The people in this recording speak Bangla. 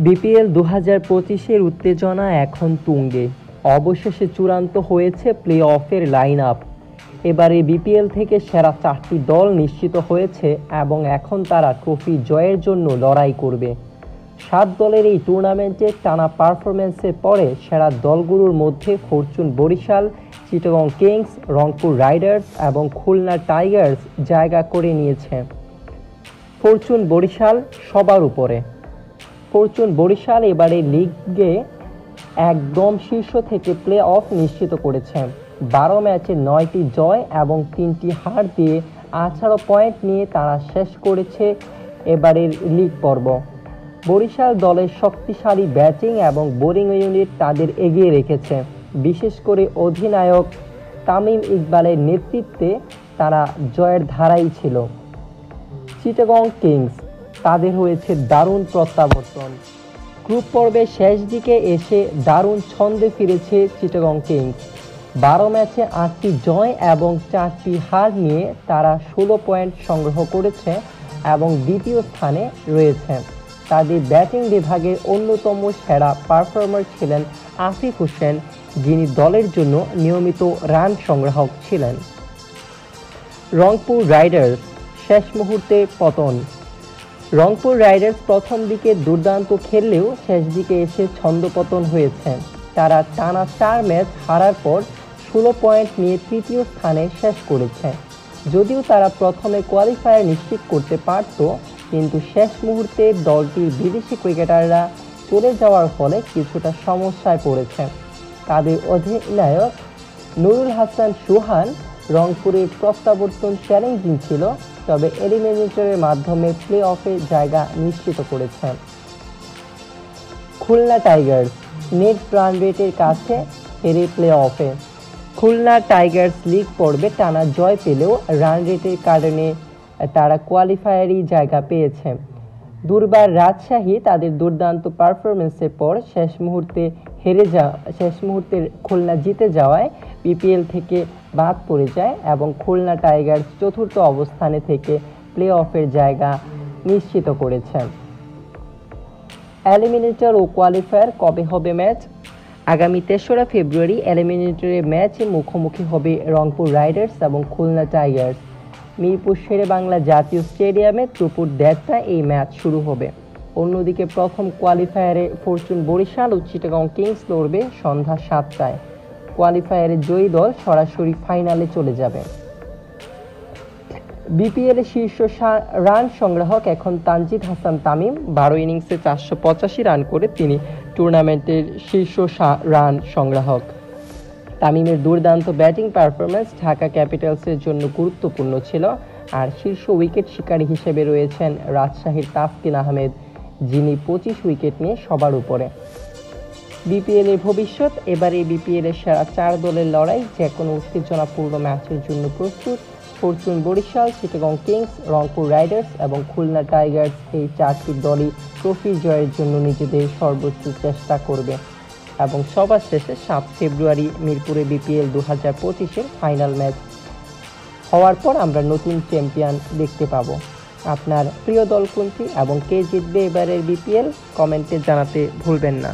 বিপিএল ২০২৫-এর উত্তেজনা এখন তুঙ্গে। অবশেষে চূড়ান্ত হয়েছে প্লে অফের লাইন আপ। এবারে বিপিএল থেকে সেরা ৪টি দল নিশ্চিত হয়েছে এবং এখন তারা ট্রফি জয়ের জন্য লড়াই করবে। ৭ দলের এই টুর্নামেন্টে টানা পারফরম্যান্সের পরে সেরা দলগুলোর মধ্যে Fortune Barishal, Chittagong Kings, Rangpur Riders এবং খুলনা টাইগার্স জায়গা করে নিয়েছে। ফরচুন বরিশাল সবার উপরে। ফরচুন বরিশাল এবারে লিগে একদম শীর্ষ থেকে প্লে অফ নিশ্চিত করেছে। ১২ ম্যাচে ৯টি জয় এবং ৩টি হার দিয়ে ১৮ পয়েন্ট নিয়ে তারা শেষ করেছে এবারের লিগ পর্ব। বরিশাল দলের শক্তিশালী ব্যাটিং এবং বোলিং ইউনিট তাদের এগিয়ে রেখেছে। বিশেষ করে অধিনায়ক তামিম ইকবালের নেতৃত্বে তারা জয়ের ধারাই ছিল। চিটাগং কিংস, তাদের হয়েছে দারুণ প্রত্যাবর্তন। গ্রুপ পর্বের শেষ দিকে এসে দারুণ ছন্দে ফিরেছে চিটাগং কিংস। ১২ ম্যাচে ৮টি জয় এবং ৪টি হার নিয়ে তারা ১৬ পয়েন্ট সংগ্রহ করেছে এবং দ্বিতীয় স্থানে রয়েছে। তাদের ব্যাটিং বিভাগের অন্যতম সেরা পারফর্মার ছিলেন আফিফ হোসেন, যিনি দলের জন্য নিয়মিত রান সংগ্রাহক ছিলেন। রংপুর রাইডার্স শেষ মুহূর্তে পতন। রংপুর রাইডার্স প্রথম দিকে দুর্দান্ত খেললেও শেষ দিকে এসে ছন্দপতন হয়েছে। তারা টানা ৪ ম্যাচ হারার পর ১৬ পয়েন্ট নিয়ে তৃতীয় স্থানে শেষ করেছে। যদিও তারা প্রথমে কোয়ালিফায়ার নিশ্চিত করতে পারত, কিন্তু শেষ মুহূর্তে দলটির বিদেশি ক্রিকেটাররা চলে যাওয়ার ফলে কিছুটা সমস্যায় পড়েছে। তাদের অধিনায়ক নুরুল হাসান সুহান রংপুরের প্রত্যাবর্তন চ্যালেঞ্জিং ছিল, তবে এলিমিনেটরের মাধ্যমে প্লে অফে জায়গা নিশ্চিত করেছে। খুলনা টাইগার্স নেট রান রেটের কাছে হেরে প্লে অফে। খুলনা টাইগার্স লিগ পর্বে টানা জয় পেলেও রান রেটের কারণে তারা কোয়ালিফায়ারই জায়গা পেয়েছে। দুর্বার রাজশাহী তাদের দুর্দান্ত পারফরমেন্সের পর শেষ মুহূর্তে খুলনা জিতে যাওয়ায় বিপিএল থেকে বাদ পড়ে যায় এবং খুলনা টাইগার্স চতুর্থ অবস্থানে থেকে প্লে অফের জায়গা নিশ্চিত করেছে। এলিমিনেটর ও কোয়ালিফায়ার কবে হবে ম্যাচ? আগামী ৩রা ফেব্রুয়ারি এলিমিনেটরের ম্যাচে মুখোমুখি হবে রংপুর রাইডার্স এবং খুলনা টাইগার্স। মিরপুর শেরেবাংলা জাতীয় স্টেডিয়ামে দুপুর ১:৩০টায় এই ম্যাচ শুরু হবে। অন্যদিকে প্রথম কোয়ালিফায়ারে ফরচুন বরিশাল ও চিটাগং কিংস লড়বে সন্ধ্যা ৭টায়। কোয়ালিফায়ারে জয়ী দল সরাসরি ফাইনালে চলে যাবে। বিপিএল এ শীর্ষ রান সংগ্রাহক এখন তানজিদ হাসান তামিম। ১২ ইনিংসে ৪৮৫ রান করে তিনি টুর্নামেন্টের শীর্ষ রান সংগ্রাহক। তামিমের দুর্দান্ত ব্যাটিং পারফরম্যান্স ঢাকা ক্যাপিটালসের জন্য গুরুত্বপূর্ণ ছিল। আর শীর্ষ উইকেট শিকারী হিসেবে রয়েছেন রাজশাহীর তাসকিন আহমেদ, যিনি ২৫ উইকেট নিয়ে সবার উপরে। বিপিএল এর ভবিষ্যৎ। এবারে বিপিএল এর সেরা ৪ দলের লড়াই যে কোনো উত্তেজনাপূর্ণ ম্যাচের জন্য প্রস্তুত। Fortune Barishal, Chittagong Kings, Rangpur Riders এবং খুলনা টাইগার্স এই ৪টি দলই ট্রফি জয়ের জন্য নিজেদের সর্বোচ্চ চেষ্টা করবে এবং সবার শেষে ৭ ফেব্রুয়ারি মিরপুরে বিপিএল ২০২৫-এর ফাইনাল ম্যাচ হওয়ার পর আমরা নতুন চ্যাম্পিয়ন দেখতে পাবো। আপনার প্রিয় দল কোনটি এবং কে জিতবে এবারের বিপিএল কমেন্টে জানাতে ভুলবেন না।